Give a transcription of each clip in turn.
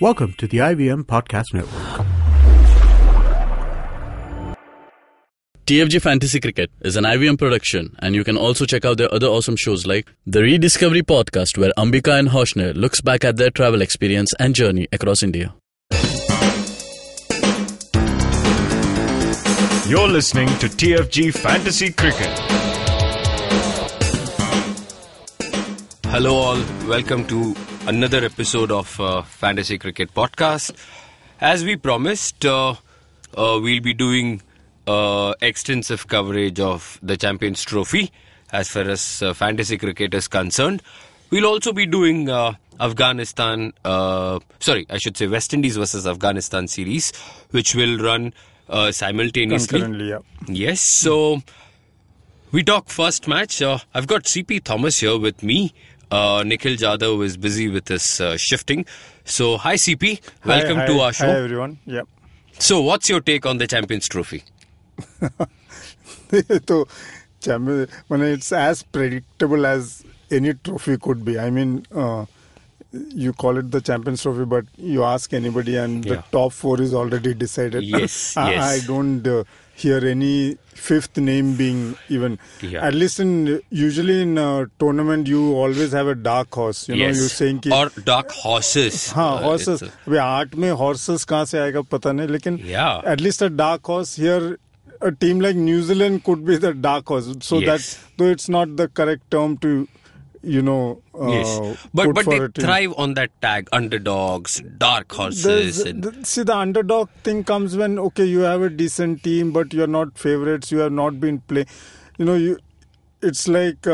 Welcome to the IVM Podcast Network. TFG Fantasy Cricket is an IVM production, and you can also check out their other awesome shows like the Rediscovery Podcast, where Ambika and Hoshner looks back at their travel experience and journey across India. You're listening to TFG Fantasy Cricket. Hello all, welcome to another episode of Fantasy Cricket Podcast. As we promised, we'll be doing extensive coverage of the Champions Trophy as far as fantasy cricket is concerned. We'll also be doing West Indies versus Afghanistan series, which will run simultaneously. Concurrently, yeah. Yes, so we talk first match. I've got CP Thomas here with me. Nikhil Jadhav is busy with his shifting. So, hi CP, welcome to our show. Hi everyone, yeah. So, what's your take on the Champions Trophy? So, it's as predictable as any trophy could be. I mean, you call it the Champions Trophy, but you ask anybody and the top four is already decided. Yes, I don't hear any fifth name being even. Yeah. At least usually in a tournament, you always have a dark horse. You know, you're saying or dark horses. Horses. अबे art में horses कहाँ से आएगा पता नहीं, लेकिन at least a dark horse here. A team like New Zealand could be the dark horse. So that, though it's not the correct term to, but they thrive on that tag, underdogs, dark horses. The underdog thing comes when, okay, you have a decent team, but you're not favorites, you have not been playing. It's like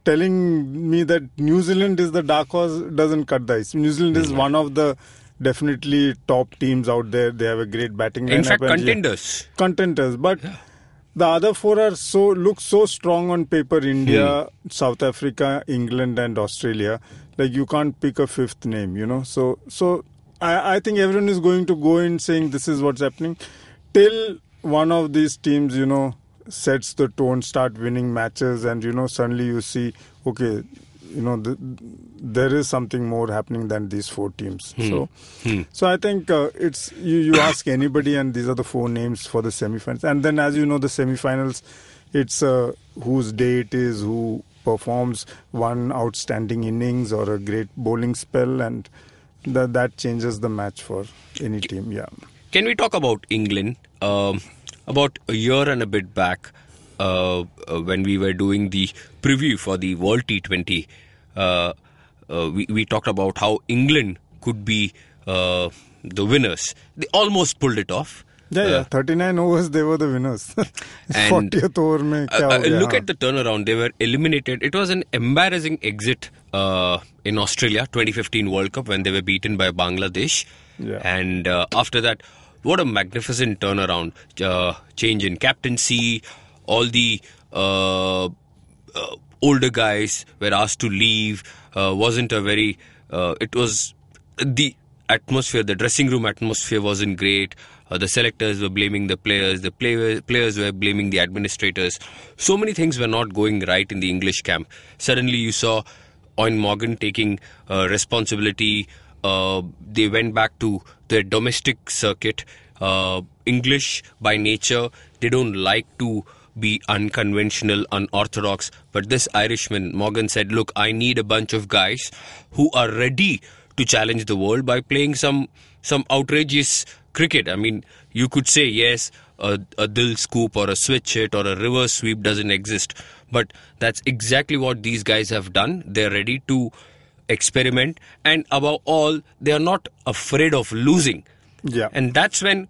telling me that New Zealand is the dark horse doesn't cut the ice. New Zealand is one of the definitely top teams out there. They have a great batting lineup. In fact, contenders. But the other four look so strong on paper. India, South Africa, England and Australia. Like you can't pick a fifth name, So I think everyone is going to go in saying this is what's happening. Till one of these teams, sets the tone, start winning matches and, suddenly you see, okay, there is something more happening than these four teams. So I think it's you ask anybody, and these are the four names for the semi-finals. And then, as you know, the semi-finals, it's whose day it is, who performs one outstanding innings or a great bowling spell, and that changes the match for any team. Yeah. Can we talk about England? About a year and a bit back, when we were doing the preview for the World T20, we talked about how England could be the winners. They almost pulled it off. 39 overs, they were the winners. 40th over mein kya ho gaya? Look at the turnaround. They were eliminated. It was an embarrassing exit in Australia, 2015 World Cup, when they were beaten by Bangladesh. Yeah. And after that, what a magnificent turnaround. Change in captaincy. All the older guys were asked to leave. Wasn't a very... it was... The atmosphere, the dressing room atmosphere wasn't great. The selectors were blaming the players. The players were blaming the administrators. So many things were not going right in the English camp. Suddenly you saw Eoin Morgan taking responsibility. They went back to their domestic circuit. English by nature, they don't like to be unconventional, unorthodox. But this Irishman, Morgan, said, look, I need a bunch of guys who are ready to challenge the world by playing some outrageous cricket. I mean, you could say, yes, a dill scoop or a switch hit or a reverse sweep doesn't exist. But that's exactly what these guys have done. They're ready to experiment. And above all, they are not afraid of losing. Yeah. And that's when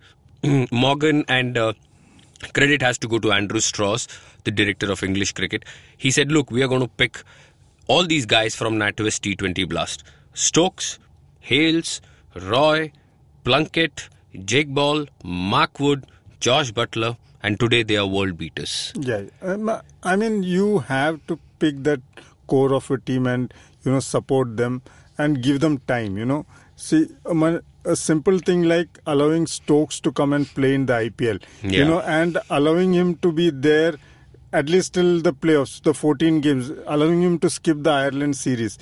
Morgan, and credit has to go to Andrew Strauss, the director of English cricket. He said, look, we are going to pick all these guys from NatWest T20 Blast. Stokes, Hales, Roy, Plunkett, Jake Ball, Mark Wood, Josh Butler, and today they are world beaters. Yeah. I mean, you have to pick that core of a team and, support them and give them time, See, a simple thing like allowing Stokes to come and play in the IPL, and allowing him to be there at least till the playoffs, the 14 games, allowing him to skip the Ireland series.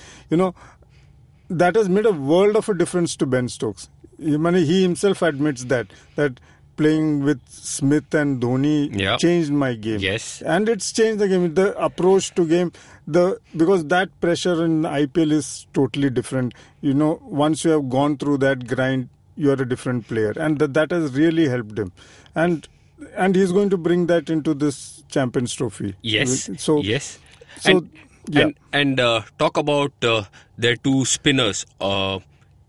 that has made a world of a difference to Ben Stokes. He himself admits that playing with Smith and Dhoni changed my game. Yes. And it's changed the game. The approach to game, because that pressure in IPL is totally different. Once you have gone through that grind, you're a different player. And that has really helped him. And he's going to bring that into this Champions Trophy. Yes. Yes. And talk about their two spinners.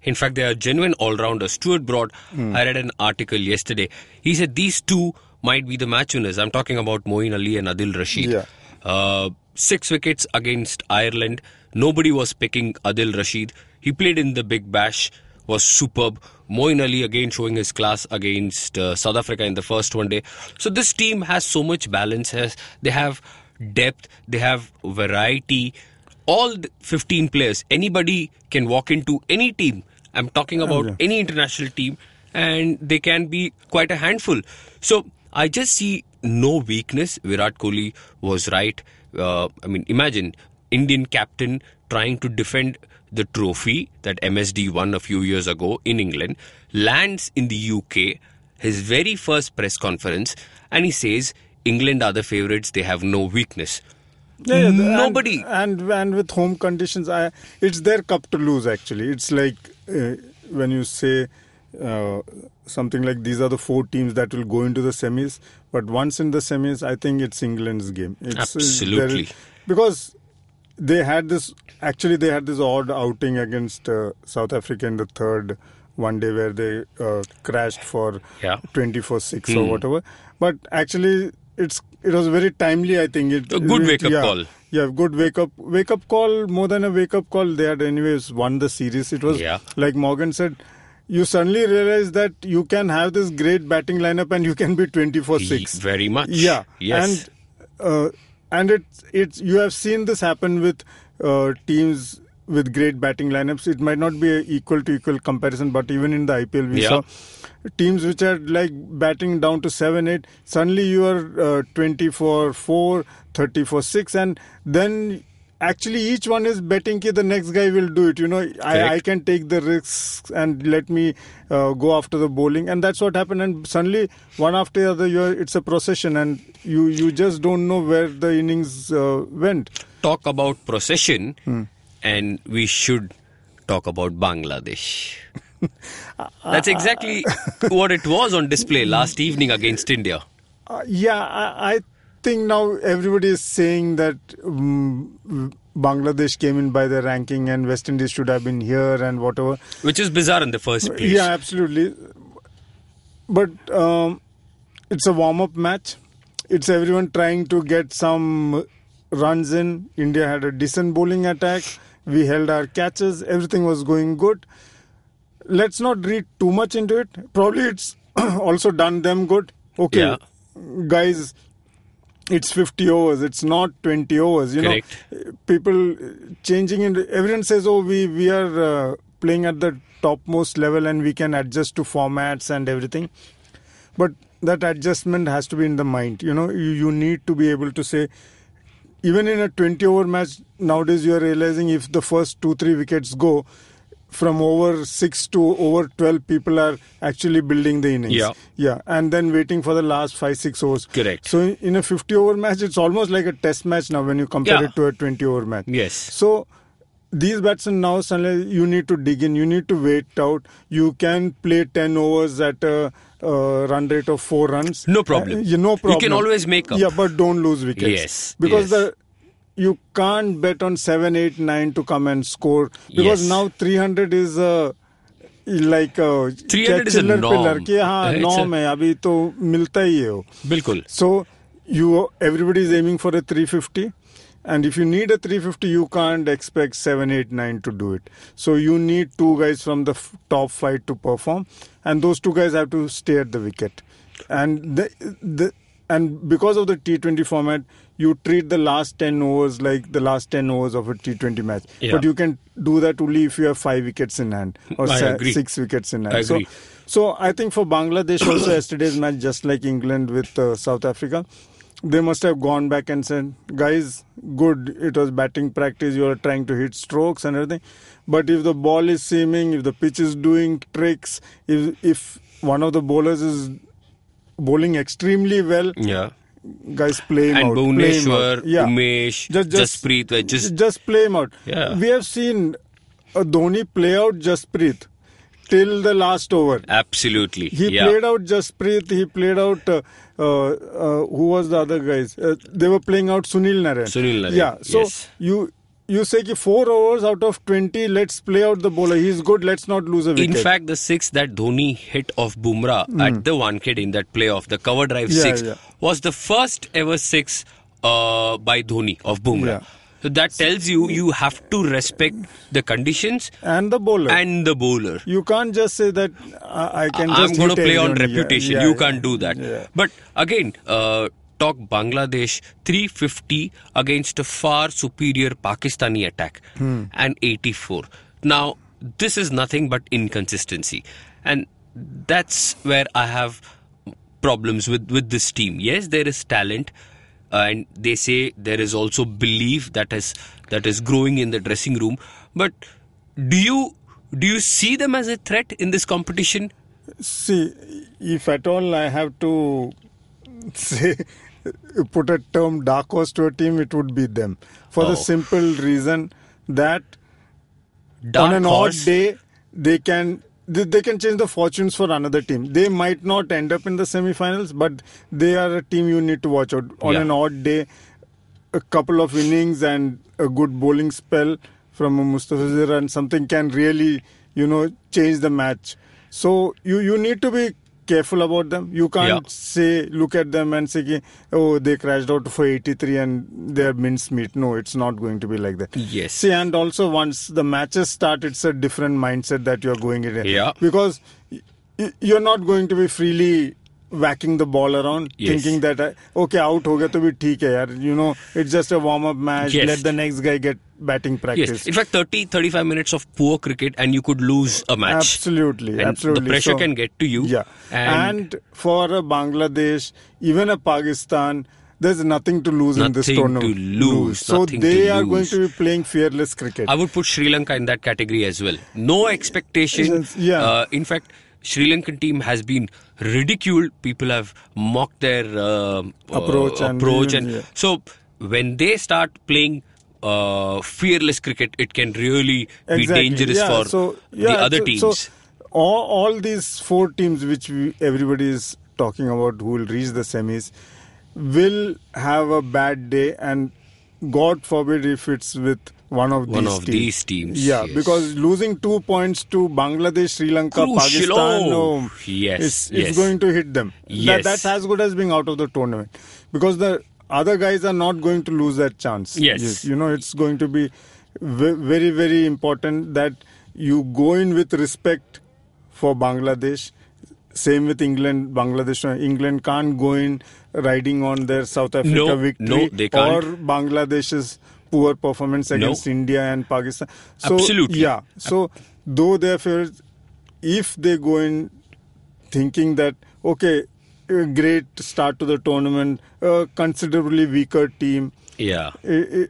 In fact, they are genuine all-rounders. Stuart Broad, I read an article yesterday. He said these two might be the match winners. I'm talking about Moeen Ali and Adil Rashid. Yeah. 6 wickets against Ireland. Nobody was picking Adil Rashid. He played in the Big Bash, was superb. Moeen Ali again showing his class against South Africa in the first one day. So this team has so much balance. They have depth, they have variety. All 15 players, anybody can walk into any team. I'm talking about any international team, and they can be quite a handful. So I just see no weakness. Virat Kohli was right. Imagine Indian captain trying to defend the trophy that MSD won a few years ago in England, lands in the UK, his very first press conference, and he says England are the favourites, they have no weakness. Nobody. And with home conditions, it's their cup to lose, actually. It's like when you say something like these are the 4 teams that will go into the semis. But once in the semis, I think it's England's game. Absolutely. Because they had this odd outing against South Africa in the third one day where they crashed for 24-6 or whatever. But actually, it was very timely, I think. A good wake-up call. Yeah, good wake-up call. More than a wake-up call, they had anyways won the series. It was, like Morgan said, you suddenly realize that you can have this great batting lineup and you can be 24-6. Very much. Yeah. Yes. And it's you have seen this happen with teams with great batting lineups. It might not be an equal-to-equal comparison, but even in the IPL, we saw teams which are like batting down to 7-8, suddenly you are 24-4, 30-6, and then actually each one is betting that the next guy will do it. I can take the risks and let me go after the bowling, and that's what happened. And suddenly one after the other, it's a procession, and you just don't know where the innings went. Talk about procession, and we should talk about Bangladesh. That's exactly what it was on display last evening against India. I think now everybody is saying that Bangladesh came in by the ranking and West Indies should have been here and whatever. Which is bizarre in the first place. Yeah, absolutely. But it's a warm-up match. It's everyone trying to get some runs in. India had a decent bowling attack. We held our catches. Everything was going good. Let's not read too much into it. Probably it's also done them good. Okay, guys, it's 50 overs. It's not 20 overs. Correct. People changing into... Everyone says, we are playing at the topmost level and we can adjust to formats and everything. But that adjustment has to be in the mind. You need to be able to say... Even in a 20-over match, nowadays you are realizing if the first 2-3 wickets go, from over 6 to over 12, people are actually building the innings. Yeah. And then waiting for the last 5-6 overs. Correct. So in a 50-over match, it's almost like a test match now when you compare it to a 20-over match. Yes. So these batsmen now, suddenly you need to dig in. You need to wait out. You can play 10 overs at a run rate of 4 runs. No problem. No problem. You can always make up. Yeah, but don't lose wickets. Yes. Because you can't bet on 7, 8, 9 to come and score. Because now 300 is like a 300 is a norm. Norm hai. Abhi to milta hi hai wo. Bilkul. So everybody is aiming for a 350. And if you need a 350, you can't expect 7, 8, 9 to do it. So you need 2 guys from the top 5 to perform. And those 2 guys have to stay at the wicket. And and because of the T20 format, you treat the last 10 overs like the last 10 overs of a T20 match. Yeah. But you can do that only if you have 5 wickets in hand or 6 wickets in hand. I agree. So I think for Bangladesh also yesterday's match, just like England with South Africa, they must have gone back and said, guys, good, it was batting practice, you are trying to hit strokes and everything. But if the ball is seaming, if the pitch is doing tricks, if one of the bowlers is bowling extremely well, guys, play him out. And Bhuvneshwar, Umesh, Jasprit, just play him out. Yeah. We have seen Dhoni play out Jasprit till the last over. Absolutely. He played out Jasprit. He played out who was the other guys? They were playing out Sunil Narine. Yeah. So you say ki 4 overs out of 20, let's play out the bowler. He's good. Let's not lose a wicket. In fact, the 6 that Dhoni hit off Bumrah at the Wankhede in that playoff, the cover drive 6, was the first ever 6 by Dhoni of Bumrah. Yeah. So that tells you have to respect the conditions and the bowler. You can't just say that I'm going to play on reputation. You can't do that. Yeah. But again, talk Bangladesh 350 against a far superior Pakistani attack and 84. Now, this is nothing but inconsistency. And that's where I have problems with this team. Yes, there is talent. And they say there is also belief that is growing in the dressing room. But do you see them as a threat in this competition? See, if at all I have to say, put a term dark horse to a team, it would be them. For the simple reason that on an odd day, they can change the fortunes for another team. They might not end up in the semi-finals, but they are a team you need to watch out. On an odd day, a couple of innings and a good bowling spell from a Mustafizur and something can really, change the match. So you need to be careful about them. You can't look at them and say, oh, they crashed out for 83 and they're mincemeat. No, it's not going to be like that. Yes. See, and also once the matches start, it's a different mindset that you're going in. Yeah. Because you're not going to be freely whacking the ball around, thinking that, okay, out ho gaya to bhi theek hai yaar. It's just a warm-up match. Let the next guy get batting practice. Yes. In fact, 30-35 minutes of poor cricket and you could lose a match. Absolutely. And the pressure can get to you. Yeah. And for a Bangladesh, even a Pakistan, there's nothing to lose in this tournament. So they are going to be playing fearless cricket. I would put Sri Lanka in that category as well. No expectation. In fact, Sri Lankan team has been ridiculed. People have mocked their approach. So when they start playing fearless cricket, it can really be dangerous for the other teams. So all these 4 teams which everybody is talking about who will reach the semis will have a bad day, and God forbid if it's with one of these teams. Yeah, yes. Because losing 2 points to Bangladesh, Sri Lanka, Pakistan, it's going to hit them. Yes. That's as good as being out of the tournament. Because the other guys are not going to lose that chance. Yes. It's going to be very, very important that you go in with respect for Bangladesh. Same with England, Bangladesh. England can't go in riding on their South Africa victory. No, they can't. Or Bangladesh's poor performance against India and Pakistan. So, absolutely. Yeah. So, though they are favorites, if they go in thinking that, okay, a great start to the tournament, a considerably weaker team, they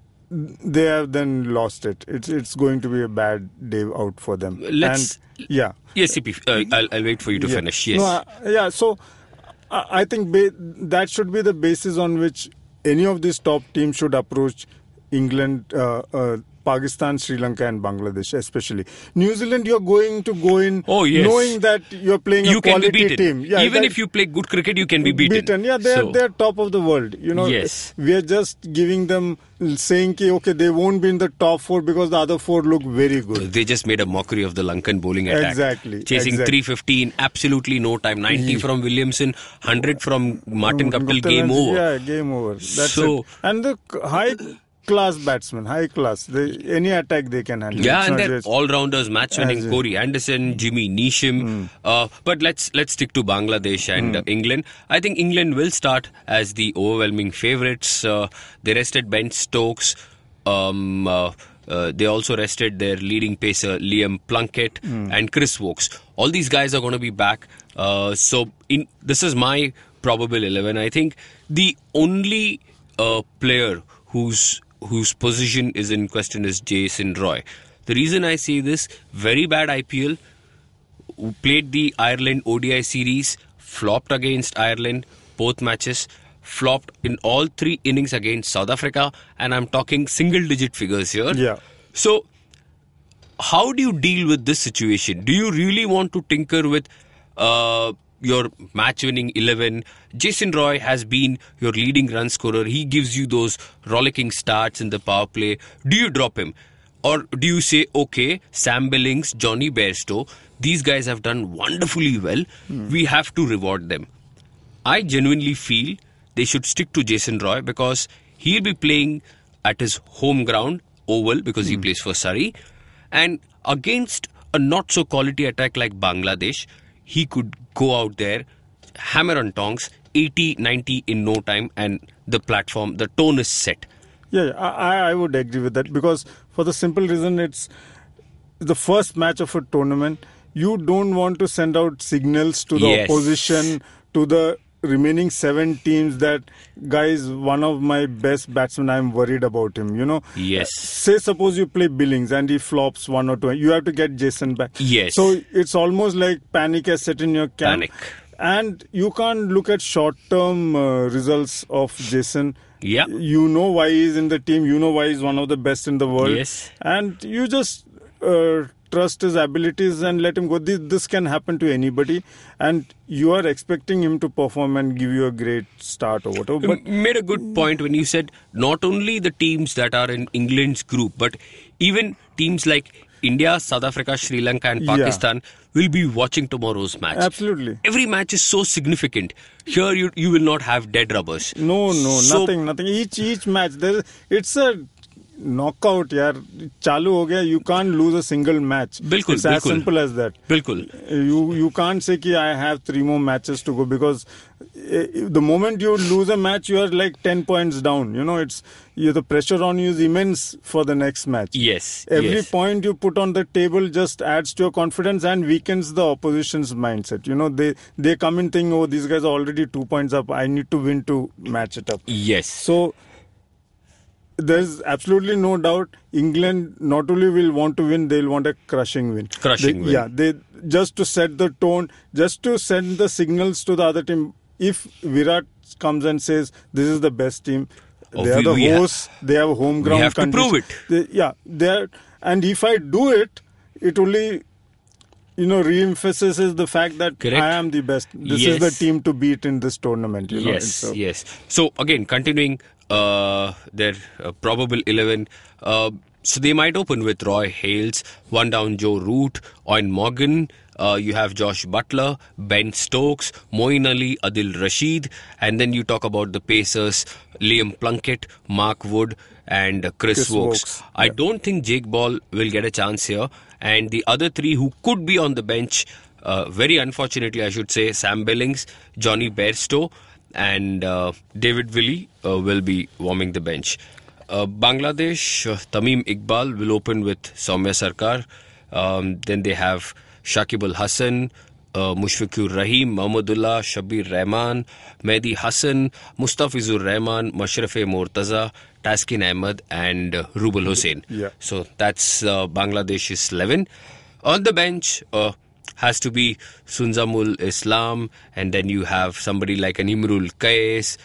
have then lost it. It's going to be a bad day out for them. Yes, CP. I'll wait for you to finish. Yes. So I think that should be the basis on which any of these top teams should approach England, Pakistan, Sri Lanka and Bangladesh especially. New Zealand, you're going to go in knowing that you're playing a quality team. Yeah, even if you play good cricket, you can be beaten. Yeah, they're top of the world. Yes. We are just giving them, saying, okay, they won't be in the top 4 because the other 4 look very good. They just made a mockery of the Lankan bowling attack. Exactly. Chasing 350 in absolutely no time. 90 from Williamson, 100 from Martin Guptill, game over. Yeah, game over. That's it. And the high-class batsmen, high class. Any attack they can handle. Yeah, and they're all-rounders, match-winning. Corey Anderson, Jimmy Neesham. But let's stick to Bangladesh and England. I think England will start as the overwhelming favourites. They rested Ben Stokes. They also rested their leading pacer Liam Plunkett and Chris Wokes. All these guys are going to be back. This is my probable 11. I think the only player whose position is in question is Jason Roy. The reason I say this, very bad IPL, played the Ireland ODI series, flopped against Ireland, both matches, flopped in all 3 innings against South Africa, and I'm talking single-digit figures here. Yeah. So, how do you deal with this situation? Do you really want to tinker with your match-winning 11? Jason Roy has been your leading run scorer. He gives you those rollicking starts in the power play. Do you drop him? Or do you say, okay, Sam Billings, Johnny Bairstow, these guys have done wonderfully well. We have to reward them. I genuinely feel they should stick to Jason Roy because he'll be playing at his home ground, Oval, because he plays for Surrey. And against a not-so-quality attack like Bangladesh, he could go out there, hammer on tongs, 80, 90 in no time, and the platform, the tone is set. Yeah, I would agree with that because for the simple reason it's the first match of a tournament. You don't want to send out signals to the opposition, to the remaining 7 teams that, guys, one of my best batsmen, I'm worried about him, you know. Yes. Say suppose you play Billings and he flops 1 or 2, you have to get Jason back. Yes. So it's almost like panic has set in your camp. Panic. And you can't look at short-term results of Jason. Yeah. You know why he's in the team. You know why he's one of the best in the world. Yes. And you just trust his abilities and let him go. This can happen to anybody. And you are expecting him to perform and give you a great start or whatever. But You made a good point when you said not only the teams that are in England's group, but even teams like India, South Africa, Sri Lanka and Pakistan will be watching tomorrow's match. Absolutely. Every match is so significant. Here you will not have dead rubbers. No, nothing. Each match, it's a knockout, yaar. Chalu ho gaya, you can't lose a single match. Bilkul, it's as simple as that. Bilkul. You can't say ki I have 3 more matches to go because the moment you lose a match, you are like 10 points down. You know, the pressure on you is immense for the next match. Yes. Every point you put on the table just adds to your confidence and weakens the opposition's mindset. You know, they come in thinking, oh, these guys are already 2 points up. I need to win to match it up. Yes. So there's absolutely no doubt England not only will want to win, they'll want a crushing win. Win. Yeah, they just to set the tone, just to send the signals to the other team. If Virat comes and says this is the best team, they are the hosts, they have home ground. We have conditions. to prove it. They are, and if I do it, it only re-emphasizes the fact that Correct. I am the best. This is the team to beat in this tournament. Yes. So again, continuing their probable 11. So they might open with Roy Hales, 1 down Joe Root, Owen Morgan. You have Josh Butler, Ben Stokes, Moeen Ali, Adil Rashid, and then you talk about the Pacers, Liam Plunkett, Mark Wood, and Chris Wokes. I don't think Jake Ball will get a chance here. And the other 3 who could be on the bench, very unfortunately I should say, Sam Billings, Johnny Bairstow, and David Willey will be warming the bench. Bangladesh, Tamim Iqbal will open with Soumya Sarkar. Then they have Shakib Al Hasan, Mushfiqur Rahim, Mahmudullah, Shabir Rahman, Mehdi Hassan, Mustafizur Rahman, Mashrafe Mortaza, Taskin Ahmed, and Rubal Hussain. Yeah. So that's Bangladesh's 11. On the bench has to be Sunzamul Islam, and then you have somebody like an Imrul Qais.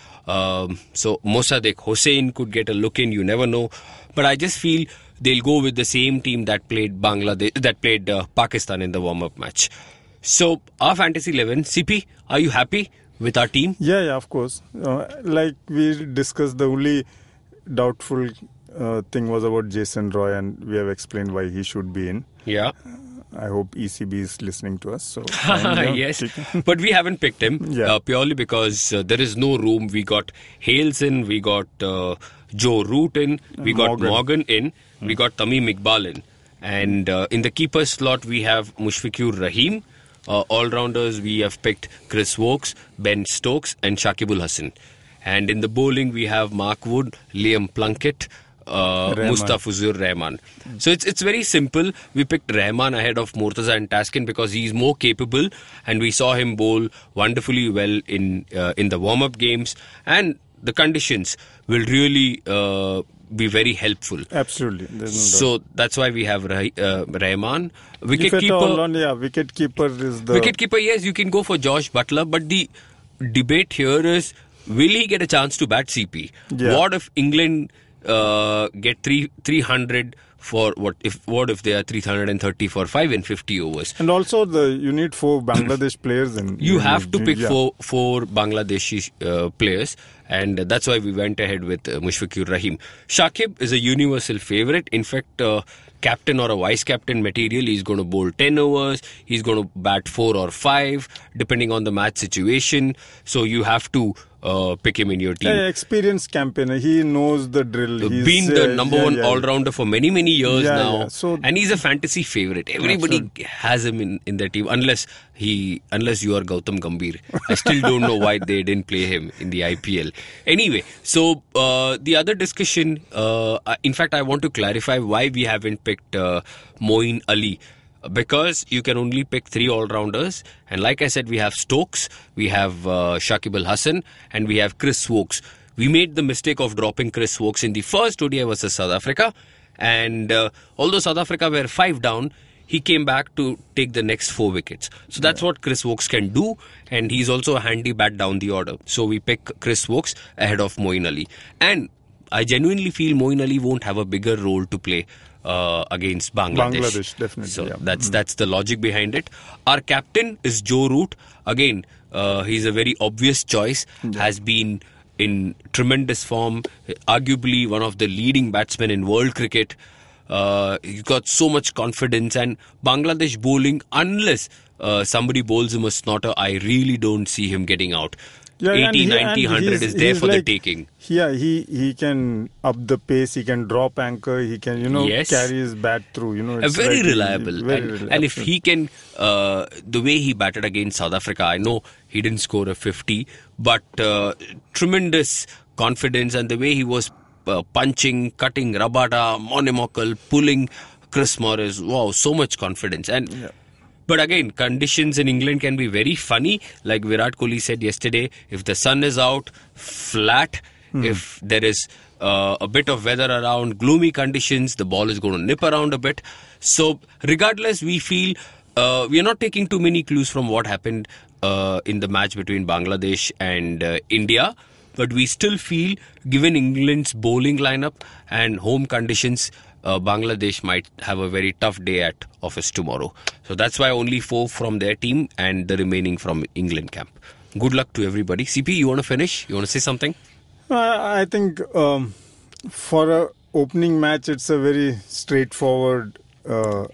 So Mossadegh Hossain could get a look in, you never know. But I just feel they'll go with the same team that played Pakistan in the warm-up match. So our fantasy 11, CP, are you happy with our team? Yeah, of course. Like we discussed, the only doubtful thing was about Jason Roy, and we have explained why he should be in. Yeah. I hope ECB is listening to us. So yes, but we haven't picked him purely because there is no room. We got Hales in, we got Joe Root in, we got Morgan in, we got Tamim Iqbal in. And in the keeper slot, we have Mushfiqur Rahim. All-rounders, we have picked Chris Wokes, Ben Stokes and Shakib Al Hasan. And in the bowling, we have Mark Wood, Liam Plunkett, Mustafizur Rahman. So it's very simple. We picked Rahman ahead of Murtaza and Taskin because he's more capable, and we saw him bowl wonderfully well in the warm-up games, and the conditions will really be very helpful. Absolutely. So that's why we have Rahman. Wicketkeeper is the... Wicketkeeper, yes, you can go for Josh Butler, but the debate here is, will he get a chance to bat CP? Yeah. What if England get 300 for what if they are 330 for 5 and 50 overs? And also you need 4 Bangladesh players. You have to pick four Bangladeshi players, and that's why we went ahead with Mushfiqur Rahim. Shakib is a universal favourite. In fact, captain or a vice captain material. He's going to bowl 10 overs. He's going to bat 4 or 5, depending on the match situation. So you have to pick him in your team. Experienced campaigner. He knows the drill. He's been the number one all-rounder for many, many years now. Yeah. So, and he's a fantasy favourite. Everybody has him in their team, unless you are Gautam Gambhir. I still don't know why they didn't play him in the IPL. Anyway, so the other discussion, in fact, I want to clarify why we haven't picked Moeen Ali. Because you can only pick 3 all-rounders, and like I said, we have Stokes, we have Shakib Al Hasan, and we have Chris Woakes. We made the mistake of dropping Chris Woakes in the first ODI versus South Africa, and although South Africa were 5 down, he came back to take the next 4 wickets. So that's what Chris Woakes can do, and he's also a handy bat down the order. So we pick Chris Woakes ahead of Moeen Ali. And I genuinely feel Moeen Ali won't have a bigger role to play against Bangladesh. Definitely. So that's the logic behind it. Our captain is Joe Root. Again, he's a very obvious choice. Has been in tremendous form. Arguably one of the leading batsmen in world cricket. He's got so much confidence, and Bangladesh bowling, unless somebody bowls him a snotter, I really don't see him getting out. 80, 90, 100 is there for the taking. Yeah, he can up the pace, he can drop anchor, he can, carry his bat through. It's very reliable. Very reliable. And if he can, the way he batted against South Africa, I know he didn't score a 50, but tremendous confidence, and the way he was punching, cutting Rabada, Monemokal, pulling Chris Morris, wow, so much confidence. And but again, conditions in England can be very funny. Like Virat Kohli said yesterday, if the sun is out, flat, if there is a bit of weather around, gloomy conditions, the ball is going to nip around a bit. So regardless, we feel we are not taking too many clues from what happened in the match between Bangladesh and India. But we still feel, given England's bowling lineup and home conditions, Bangladesh might have a very tough day at office tomorrow. So that's why only 4 from their team and the remaining from England camp. Good luck to everybody. CP, you want to finish? You want to say something? I think for a opening match, it's a very straightforward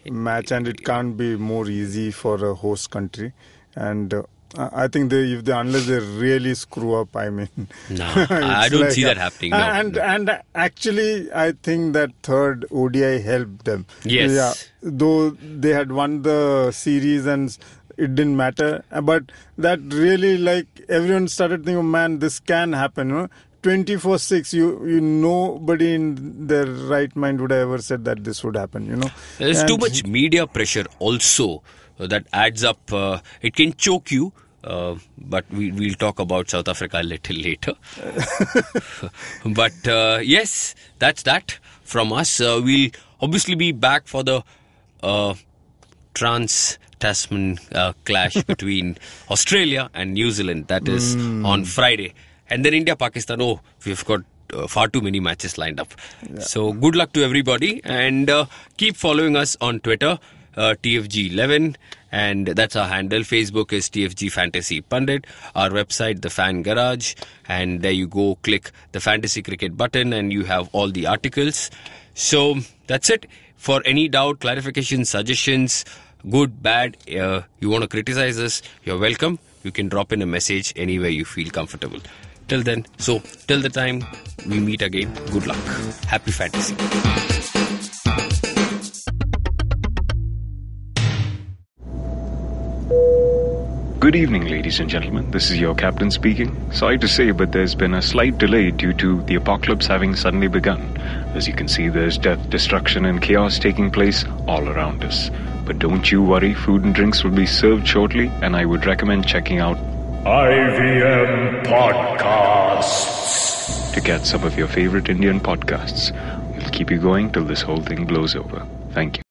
match, and it can't be more easy for a host country. And I think unless they really screw up, I mean, no, I don't see that happening. No, and actually, I think that third ODI helped them. Yes, though they had won the series and it didn't matter, but that really, like, everyone started thinking, oh, man, this can happen. 24-6, you nobody in their right mind would have ever said that this would happen. There's too much media pressure also that adds up. It can choke you. But we'll talk about South Africa a little later. But yes, that's that from us. We'll obviously be back for the Trans-Tasman clash between Australia and New Zealand. That is on Friday. And then India-Pakistan. We've got far too many matches lined up. Yeah. So good luck to everybody. And keep following us on Twitter, TFG11. And that's our handle. Facebook is TFG Fantasy Pundit. Our website, The Fan Garage. And there you go, click the Fantasy Cricket button and you have all the articles. So that's it. For any doubt, clarification, suggestions, good, bad, you want to criticize us, you're welcome. You can drop in a message anywhere you feel comfortable. Till then, till the time we meet again, good luck. Happy fantasy. Good evening, ladies and gentlemen. This is your captain speaking. Sorry to say, but there's been a slight delay due to the apocalypse having suddenly begun. As you can see, there's death, destruction, and chaos taking place all around us. But don't you worry, food and drinks will be served shortly, and I would recommend checking out IVM Podcasts to get some of your favorite Indian podcasts. We'll keep you going till this whole thing blows over. Thank you.